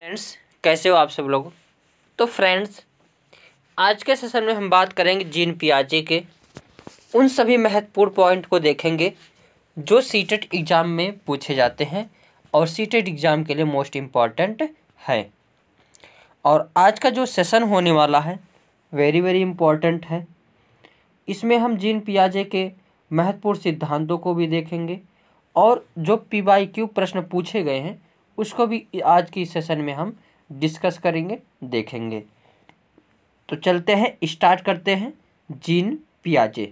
Friends, कैसे हो आप सब लोग। तो फ्रेंड्स, आज के सेशन में हम बात करेंगे जीन पियाजे के उन सभी महत्वपूर्ण पॉइंट को देखेंगे जो सीटेट एग्ज़ाम में पूछे जाते हैं और सीटेट एग्ज़ाम के लिए मोस्ट इम्पॉर्टेंट है। और आज का जो सेशन होने वाला है वेरी वेरी इम्पॉर्टेंट है। इसमें हम जीन पियाजे के महत्वपूर्ण सिद्धांतों को भी देखेंगे और जो PYQ प्रश्न पूछे गए हैं उसको भी आज की सेशन में हम डिस्कस करेंगे, देखेंगे। तो चलते हैं, स्टार्ट करते हैं। जीन पियाजे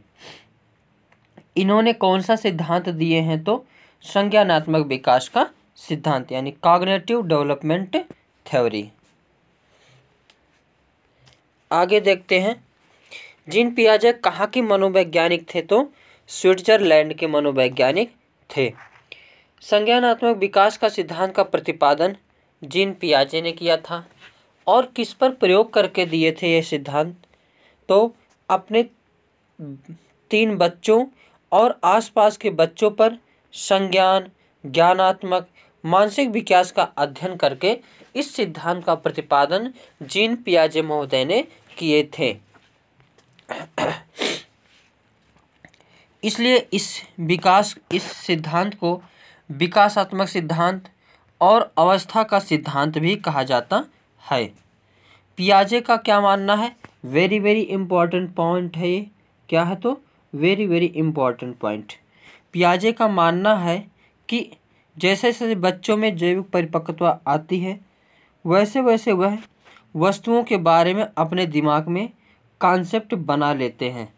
इन्होंने कौन सा सिद्धांत दिए हैं? तो संज्ञानात्मक विकास का सिद्धांत यानी कॉग्निटिव डेवलपमेंट थ्योरी। आगे देखते हैं, जीन पियाजे कहाँ के मनोवैज्ञानिक थे? तो स्विट्जरलैंड के मनोवैज्ञानिक थे। संज्ञानात्मक विकास का सिद्धांत का प्रतिपादन जीन पियाजे ने किया था और किस पर प्रयोग करके दिए थे ये सिद्धांत? तो अपने 3 बच्चों और आसपास के बच्चों पर संज्ञान, ज्ञानात्मक, मानसिक विकास का अध्ययन करके इस सिद्धांत का प्रतिपादन जीन पियाजे महोदय ने किए थे। इसलिए इस सिद्धांत को विकासात्मक सिद्धांत और अवस्था का सिद्धांत भी कहा जाता है। पियाजे का क्या मानना है? वेरी वेरी इम्पॉर्टेंट पॉइंट है ये। क्या है? तो वेरी वेरी इम्पॉर्टेंट पॉइंट। पियाजे का मानना है कि जैसे जैसे बच्चों में जैविक परिपक्वता आती है वैसे वैसे वह वस्तुओं के बारे में अपने दिमाग में कॉन्सेप्ट बना लेते हैं।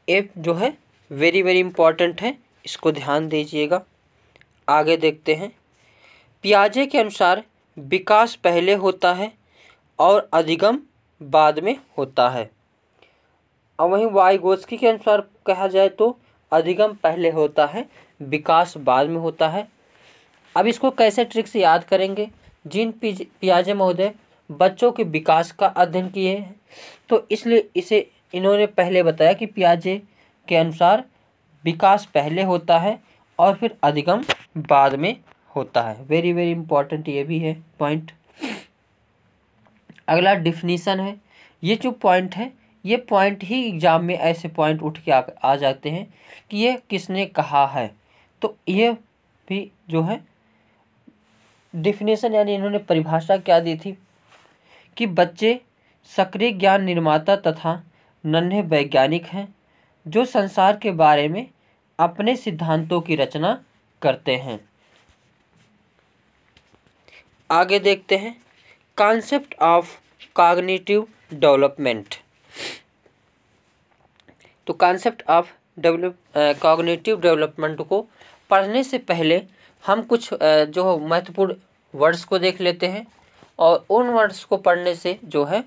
ये जो है वेरी वेरी इम्पॉर्टेंट है, इसको ध्यान दीजिएगा। आगे देखते हैं, पियाजे के अनुसार विकास पहले होता है और अधिगम बाद में होता है। और वहीं वाइगोत्स्की के अनुसार कहा जाए तो अधिगम पहले होता है, विकास बाद में होता है। अब इसको कैसे ट्रिक से याद करेंगे? जीन पियाजे महोदय बच्चों के विकास का अध्ययन किए हैं, तो इसलिए इन्होंने पहले बताया कि पियाजे के अनुसार विकास पहले होता है और फिर अधिगम बाद में होता है। वेरी वेरी इम्पॉर्टेंट ये भी है पॉइंट। अगला डिफिनीशन है। ये जो पॉइंट है ये पॉइंट ही एग्जाम में ऐसे पॉइंट उठ के आ जाते हैं कि ये किसने कहा है। तो ये भी जो है डिफिनीशन यानी इन्होंने परिभाषा क्या दी थी कि बच्चे सक्रिय ज्ञान निर्माता तथा नन्हे वैज्ञानिक हैं जो संसार के बारे में अपने सिद्धांतों की रचना करते हैं। आगे देखते हैं, कॉन्सेप्ट ऑफ कॉग्निटिव डेवलपमेंट। तो कॉन्सेप्ट ऑफ कॉग्निटिव डेवलपमेंट को पढ़ने से पहले हम कुछ जो महत्वपूर्ण वर्ड्स को देख लेते हैं और उन वर्ड्स को पढ़ने से जो है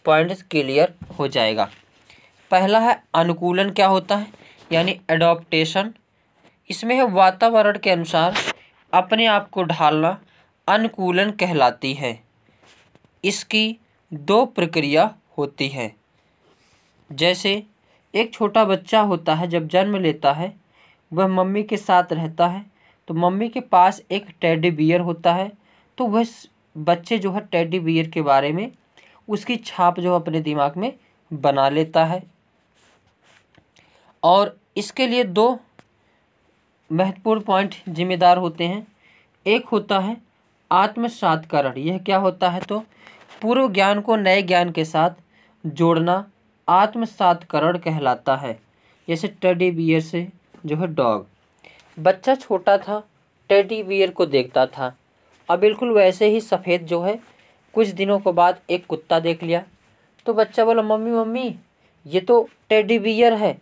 पॉइंट क्लियर हो जाएगा। पहला है अनुकूलन। क्या होता है? यानी एडॉप्टेशन। इसमें है वातावरण के अनुसार अपने आप को ढालना अनुकूलन कहलाती है। इसकी 2 प्रक्रिया होती है। जैसे एक छोटा बच्चा होता है, जब जन्म लेता है वह मम्मी के साथ रहता है, तो मम्मी के पास एक टेडी बियर होता है, तो वह बच्चे जो है टेडी बियर के बारे में उसकी छाप जो अपने दिमाग में बना लेता है। और इसके लिए 2 महत्वपूर्ण पॉइंट जिम्मेदार होते हैं। एक होता है आत्मसातकरण। यह क्या होता है? तो पूर्व ज्ञान को नए ज्ञान के साथ जोड़ना आत्मसातकरण कहलाता है। जैसे टेडी बियर से जो है डॉग, बच्चा छोटा था, टेडी बियर को देखता था, अब बिल्कुल वैसे ही सफ़ेद जो है कुछ दिनों के बाद एक कुत्ता देख लिया, तो बच्चा बोला मम्मी मम्मी ये तो टेडी बियर है।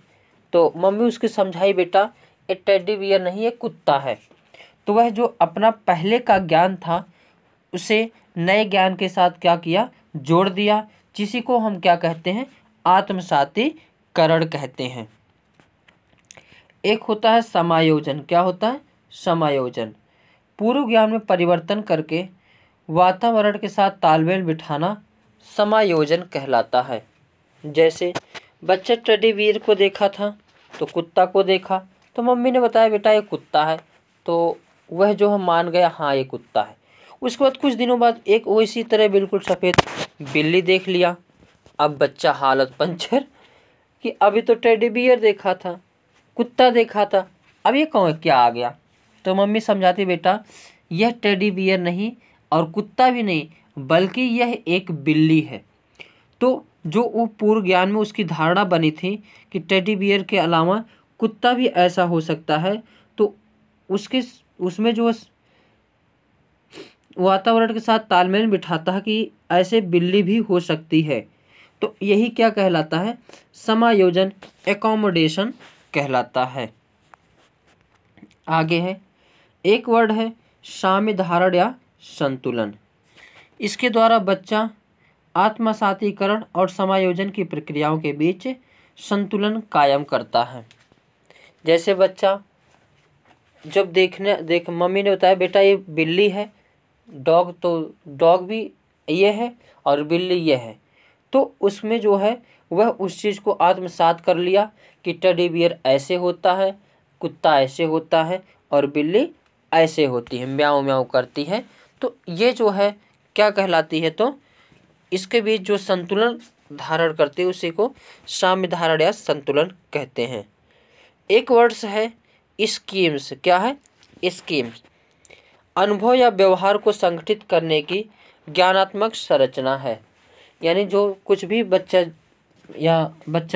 तो मम्मी उसकी समझाई बेटा ये टेडी बियर नहीं, ये कुत्ता है। तो वह जो अपना पहले का ज्ञान था उसे नए ज्ञान के साथ क्या किया? जोड़ दिया, जिसी को हम क्या कहते हैं? आत्मसातीकरण कहते हैं। एक होता है समायोजन। क्या होता है? समायोजन। पूर्व ज्ञान में परिवर्तन करके वातावरण के साथ तालमेल बिठाना समायोजन कहलाता है। जैसे बच्चे टेडी बियर को देखा था तो कुत्ता को देखा, तो मम्मी ने बताया बेटा ये कुत्ता है, तो वह जो है मान गया हाँ ये कुत्ता है। उसके बाद कुछ दिनों बाद एक वैसी तरह बिल्कुल सफ़ेद बिल्ली देख लिया। अब बच्चा हालत पंचर कि अभी तो टेडी बियर देखा था, कुत्ता देखा था, अब ये कौन क्या आ गया। तो मम्मी समझाती बेटा यह टेडी बियर नहीं और कुत्ता भी नहीं बल्कि यह एक बिल्ली है। तो जो वो पूर्व ज्ञान में उसकी धारणा बनी थी कि टेडी बियर के अलावा कुत्ता भी ऐसा हो सकता है, तो उसमें जो वातावरण के साथ तालमेल बिठाता है कि ऐसे बिल्ली भी हो सकती है। तो यही क्या कहलाता है, समायोजन, एकोमोडेशन कहलाता है। आगे है एक वर्ड है साम्य धारण या संतुलन। इसके द्वारा बच्चा आत्मसातीकरण और समायोजन की प्रक्रियाओं के बीच संतुलन कायम करता है। जैसे बच्चा जब मम्मी ने बताया बेटा ये बिल्ली है, डॉग भी ये है और बिल्ली ये है, तो उसमें जो है वह उस चीज़ को आत्मसात कर लिया कि टेडी बियर ऐसे होता है, कुत्ता ऐसे होता है और बिल्ली ऐसे होती है, म्याऊं म्याऊं करती है। तो ये जो है क्या कहलाती है, तो इसके बीच जो संतुलन धारण करती है उसी को साम्य धारण या संतुलन कहते हैं। एक वर्ड्स है स्कीम्स। क्या है, स्कीम्स अनुभव या व्यवहार को संगठित करने की ज्ञानात्मक संरचना है। यानी जो कुछ भी बच्चा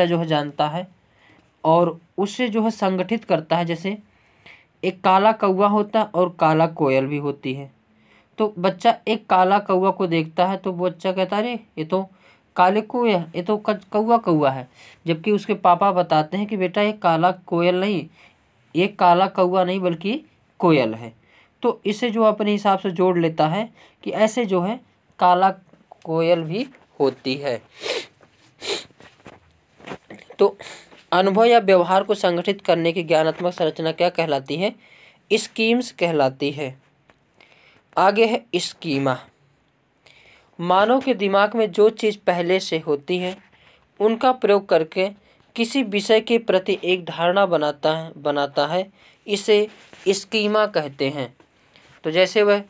जो है जानता है और उसे जो है संगठित करता है। जैसे एक काला कौवा होता है और काला कोयल भी होती है। तो बच्चा एक काला कौवा को देखता है तो वो बच्चा कहता है अरे ये तो काले कौवे, ये तो कौवा है। जबकि उसके पापा बताते हैं कि बेटा ये काला कोयल नहीं, ये काला कौवा नहीं बल्कि कोयल है। तो इसे जो अपने हिसाब से जोड़ लेता है कि ऐसे जो है काला कोयल भी होती है। तो अनुभव या व्यवहार को संगठित करने की ज्ञानात्मक संरचना क्या कहलाती है, स्कीम्स कहलाती है। आगे है स्कीमा। मानव के दिमाग में जो चीज़ पहले से होती है उनका प्रयोग करके किसी विषय के प्रति एक धारणा बनाता है, इसे स्कीमा कहते हैं। तो जैसे वह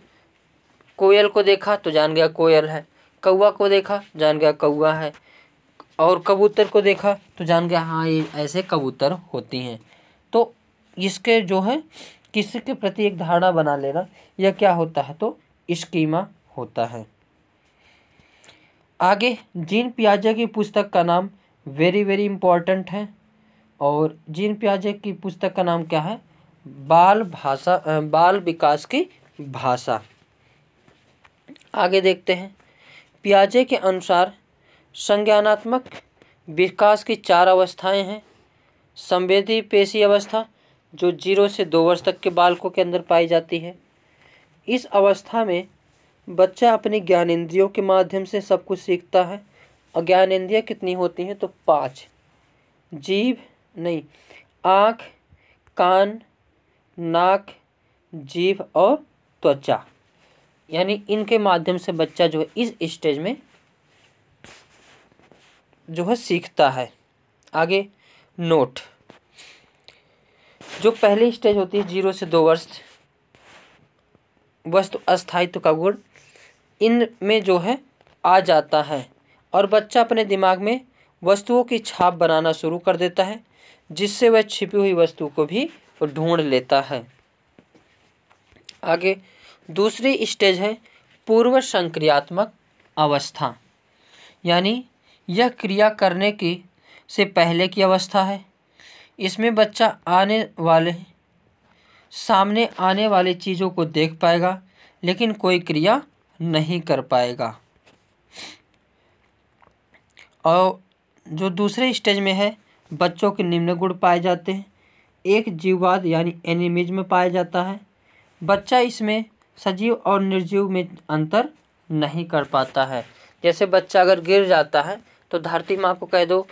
कोयल को देखा तो जान गया कोयल है, कौवा को देखा जान गया कौवा है, और कबूतर को देखा तो जान गया हाँ ये ऐसे कबूतर होती हैं। तो इसके जो है किसी के प्रति एक धारणा बना लेना यह क्या होता है, तो स्कीमा होता है। आगे जीन पियाजे की पुस्तक का नाम वेरी वेरी इम्पोर्टेंट है, और जीन पियाजे की पुस्तक का नाम क्या है, बाल विकास की भाषा। आगे देखते हैं पियाजे के अनुसार संज्ञानात्मक विकास की 4 अवस्थाएं हैं। संवेदी पेशी अवस्था जो 0 से 2 वर्ष तक के बालकों के अंदर पाई जाती है। इस अवस्था में बच्चा अपनी ज्ञानेंद्रियों के माध्यम से सब कुछ सीखता है। और ज्ञानेंद्रियाँ कितनी होती हैं, तो 5। आँख, कान, नाक, जीभ और त्वचा, यानी इनके माध्यम से बच्चा जो है इस स्टेज में जो है सीखता है। आगे नोट, जो पहली स्टेज होती है 0 से 2 वर्ष, वस्तु अस्थायित्व का गुण इनमें जो है आ जाता है और बच्चा अपने दिमाग में वस्तुओं की छाप बनाना शुरू कर देता है, जिससे वह छिपी हुई वस्तु को भी ढूंढ लेता है। आगे दूसरी स्टेज है पूर्व संक्रियात्मक अवस्था, यानी यह क्रिया करने की से पहले की अवस्था है। इसमें बच्चा सामने आने वाली चीज़ों को देख पाएगा लेकिन कोई क्रिया नहीं कर पाएगा। और जो दूसरे स्टेज में है बच्चों के निम्न गुण पाए जाते हैं। एक जीववाद यानी एनिमिज्म पाया जाता है। बच्चा इसमें सजीव और निर्जीव में अंतर नहीं कर पाता है। जैसे बच्चा अगर गिर जाता है तो धरती माँ को कह दो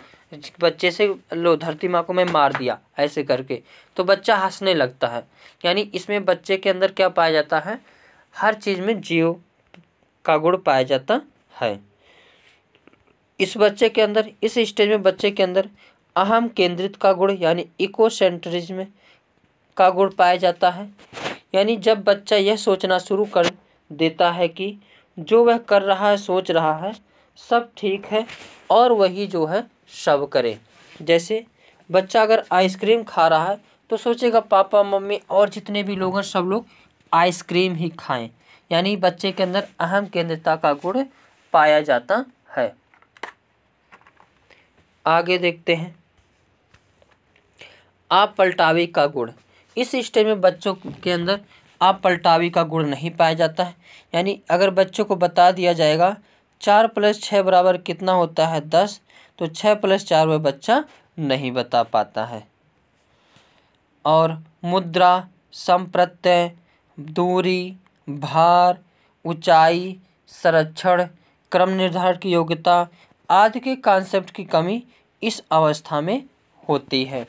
बच्चे से, लो धरती माँ को मैं मार दिया ऐसे करके, तो बच्चा हंसने लगता है। यानी इसमें बच्चे के अंदर क्या पाया जाता है, हर चीज़ में जीव का गुण पाया जाता है। इस स्टेज में बच्चे के अंदर अहम केंद्रित का गुण यानी इकोसेंट्रिज्म का गुण पाया जाता है। यानी जब बच्चा यह सोचना शुरू कर देता है कि जो वह कर रहा है, सोच रहा है, सब ठीक है और वही जो है सब करे। जैसे बच्चा अगर आइसक्रीम खा रहा है तो सोचेगा पापा मम्मी और जितने भी लोग हैं सब लोग आइसक्रीम ही खाएं। यानी बच्चे के अंदर अहम केंद्रिता का गुण पाया जाता है। आगे देखते हैं आप पलटावे का गुण। इस स्टेज में बच्चों के अंदर आप पलटावे का गुण नहीं पाया जाता है। यानी अगर बच्चों को बता दिया जाएगा 4 + 6 बराबर कितना होता है 10, तो 6 + 4 वह बच्चा नहीं बता पाता है। और मुद्रा, संप्रत्यय, दूरी, भार, ऊंचाई, संरक्षण, क्रम निर्धारण की योग्यता आदि के कॉन्सेप्ट की कमी इस अवस्था में होती है।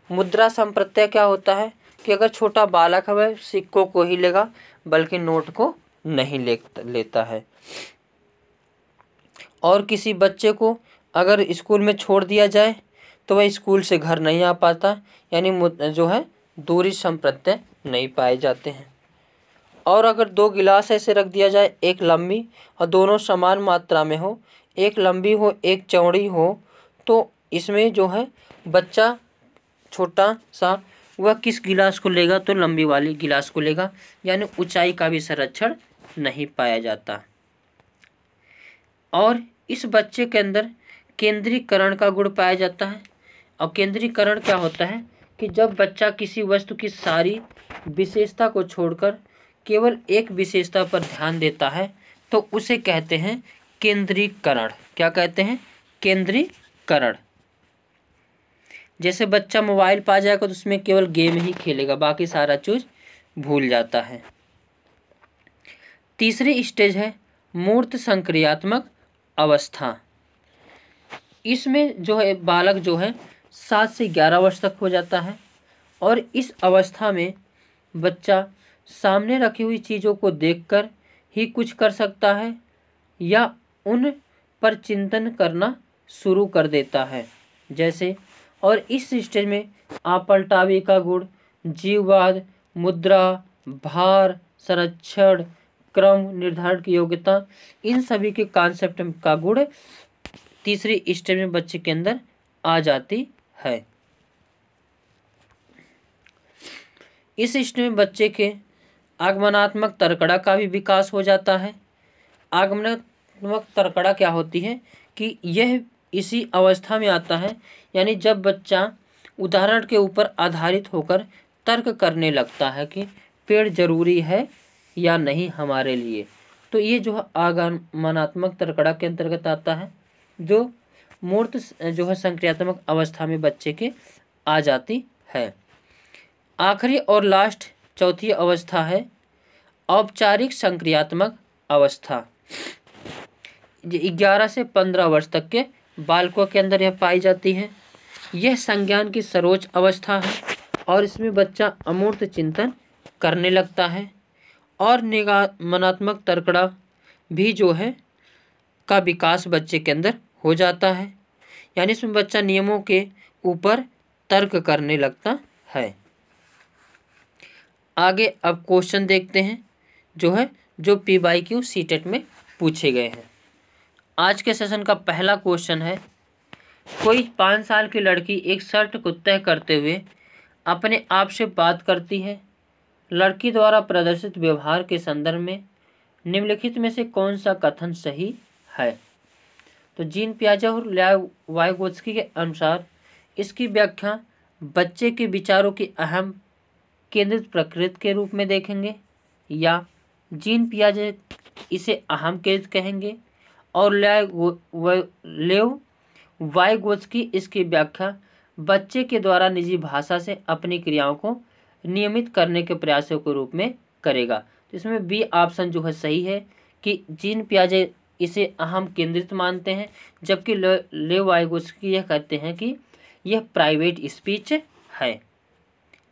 मुद्रा संप्रत्यय क्या होता है कि अगर छोटा बालक है वह सिक्कों को ही लेगा बल्कि नोट को नहीं लेता है। और किसी बच्चे को अगर स्कूल में छोड़ दिया जाए तो वह स्कूल से घर नहीं आ पाता, यानी जो है दूरी संप्रत्यय नहीं पाए जाते हैं। और अगर 2 गिलास ऐसे रख दिया जाए, एक लंबी और दोनों समान मात्रा में हो, एक लंबी हो एक चौड़ी हो, तो इसमें जो है बच्चा छोटा सा वह किस गिलास को लेगा, तो लंबी वाली गिलास को लेगा। यानी ऊंचाई का भी संरक्षण नहीं पाया जाता। और इस बच्चे के अंदर केंद्रीकरण का गुण पाया जाता है। और केंद्रीकरण क्या होता है कि जब बच्चा किसी वस्तु की सारी विशेषता को छोड़कर केवल एक विशेषता पर ध्यान देता है तो उसे कहते हैं केंद्रीकरण। क्या कहते हैं? केंद्रीकरण। जैसे बच्चा मोबाइल पा जाएगा तो उसमें केवल गेम ही खेलेगा, बाकी सारा चीज भूल जाता है। तीसरी स्टेज है मूर्त संक्रियात्मक अवस्था। इसमें जो है बालक जो है 7 से 11 वर्ष तक हो जाता है। और इस अवस्था में बच्चा सामने रखी हुई चीज़ों को देखकर ही कुछ कर सकता है या उन पर चिंतन करना शुरू कर देता है। जैसे और इस स्टेज में आपलटावे का गुण, जीववाद, मुद्रा, भार, संरक्षण, क्रम निर्धारण की योग्यता, इन सभी के कॉन्सेप्ट का गुण तीसरी स्टेज में बच्चे के अंदर आ जाती है। इस स्टेज में बच्चे के आगमनात्मक तर्कड़ा का भी विकास हो जाता है। आगमनात्मक तर्कड़ा क्या होती है कि यह इसी अवस्था में आता है, यानी जब बच्चा उदाहरण के ऊपर आधारित होकर तर्क करने लगता है कि पेड़ जरूरी है या नहीं हमारे लिए। तो ये जो है आगमनात्मक तर्कड़ा के अंतर्गत आता है, जो मूर्त जो है संक्रियात्मक अवस्था में बच्चे के आ जाती है। आखिरी और लास्ट चौथी अवस्था है औपचारिक संक्रियात्मक अवस्था। 11 से 15 वर्ष तक के बालकों के अंदर यह पाई जाती है। यह संज्ञान की सर्वोच्च अवस्था है और इसमें बच्चा अमूर्त चिंतन करने लगता है और निगमनात्मक तर्कड़ा भी जो है का विकास बच्चे के अंदर हो जाता है। यानी इसमें बच्चा नियमों के ऊपर तर्क करने लगता है। आगे अब क्वेश्चन देखते हैं जो PYQ सीटेट में पूछे गए हैं। आज के सेशन का पहला क्वेश्चन है, कोई 5 साल की लड़की एक शर्त को तय करते हुए अपने आप से बात करती है। लड़की द्वारा प्रदर्शित व्यवहार के संदर्भ में निम्नलिखित में से कौन सा कथन सही है? तो जीन पियाजे और ल्याव वाइगोत्स्की के अनुसार इसकी व्याख्या बच्चे के विचारों की अहम केंद्रित प्रकृति के रूप में देखेंगे, या जीन पियाजे इसे अहम केंद्रित कहेंगे और ल्याव वाइगोत्स्की इसकी व्याख्या बच्चे के द्वारा निजी भाषा से अपनी क्रियाओं को नियमित करने के प्रयासों के रूप में करेगा। तो इसमें बी ऑप्शन जो है सही है कि जीन पियाजे इसे अहम केंद्रित मानते हैं, जबकि ल्याव वाइगोत्स्की यह कहते हैं कि यह प्राइवेट स्पीच है।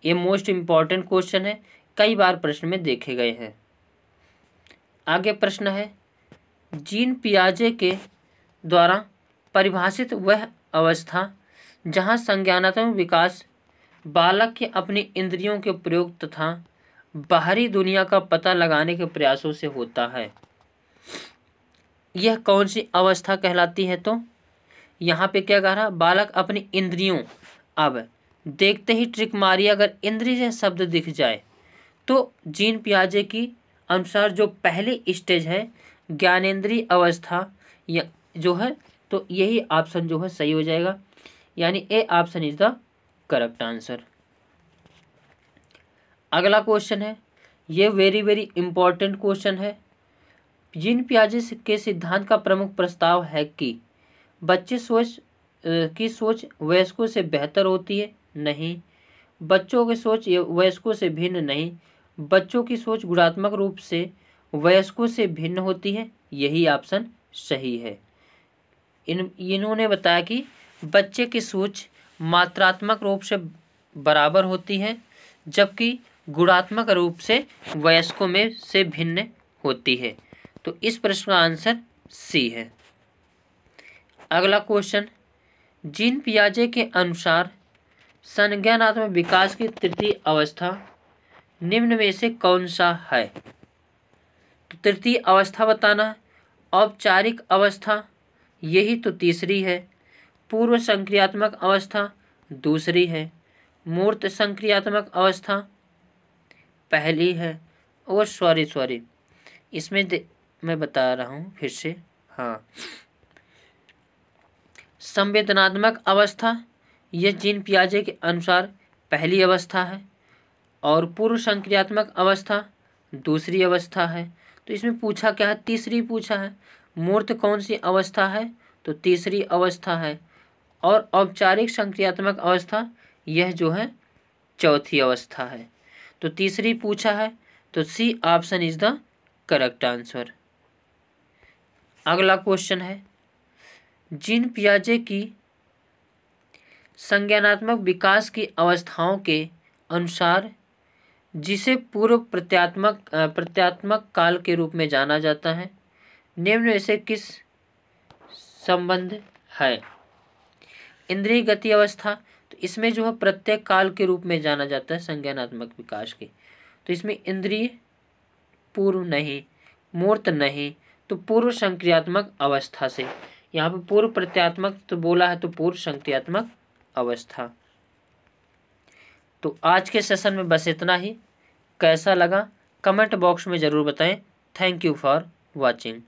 ये मोस्ट इम्पॉर्टेंट क्वेश्चन है, कई बार प्रश्न में देखे गए हैं। आगे प्रश्न है, जीन पियाजे के द्वारा परिभाषित वह अवस्था जहाँ संज्ञानात्मक विकास बालक के अपनी इंद्रियों के प्रयोग तथा बाहरी दुनिया का पता लगाने के प्रयासों से होता है। यह कौन सी अवस्था कहलाती है? तो यहाँ पे क्या कह रहा, बालक अपनी इंद्रियों, अब देखते ही ट्रिक मारी, अगर इंद्रिय से शब्द दिख जाए तो जीन पियाजे की अनुसार जो पहली स्टेज है ज्ञानेंद्रीय अवस्था या जो है, तो यही ऑप्शन जो है सही हो जाएगा, यानी A option is the correct answer. अगला क्वेश्चन है, ये वेरी वेरी इंपॉर्टेंट क्वेश्चन है। जीन पियाजे के सिद्धांत का प्रमुख प्रस्ताव है कि बच्चे की सोच वयस्कों से बेहतर होती है। नहीं। बच्चों की सोच वयस्कों से भिन्न। नहीं। बच्चों की सोच गुणात्मक रूप से वयस्कों से भिन्न होती है। यही ऑप्शन सही है। इन्होंने बताया कि बच्चे की सोच मात्रात्मक रूप से बराबर होती है, जबकि गुणात्मक रूप से वयस्कों में से भिन्न होती है। तो इस प्रश्न का आंसर सी है। अगला क्वेश्चन, जीन पियाजे के अनुसार संज्ञानात्मक विकास की तृतीय अवस्था निम्न में से कौन सा है? तो तृतीय अवस्था बताना है। औपचारिक अवस्था, यही तो तीसरी है। पूर्व संक्रियात्मक अवस्था दूसरी है। मूर्त संक्रियात्मक अवस्था पहली है। और सॉरी इसमें मैं बता रहा हूँ फिर से, हाँ, संवेदनात्मक अवस्था, यह जीन पियाजे के अनुसार पहली अवस्था है, और पूर्व संक्रियात्मक अवस्था दूसरी अवस्था है। तो इसमें पूछा क्या है? तीसरी पूछा है। मूर्त कौन सी अवस्था है? तो तीसरी अवस्था है। और औपचारिक संक्रियात्मक अवस्था, यह जो है चौथी अवस्था है। तो तीसरी पूछा है, तो C option is the correct answer. अगला क्वेश्चन है, जीन पियाजे की संज्ञानात्मक विकास की अवस्थाओं के अनुसार जिसे पूर्व प्रत्यात्मक काल के रूप में जाना जाता है, निम्न में से किस संबंध है? इंद्रिय गति अवस्था, तो इसमें जो है प्रत्येक काल के रूप में जाना जाता है संज्ञानात्मक विकास के। तो इसमें इंद्रिय पूर्व नहीं, मूर्त नहीं, तो पूर्व संक्रियात्मक अवस्था से। यहाँ पे पूर्व प्रत्यात्मक तो बोला है, तो पूर्व संक्रियात्मक अवस्था। तो आज के सेशन में बस इतना ही। कैसा लगा कमेंट बॉक्स में ज़रूर बताएं। Thank you for watching.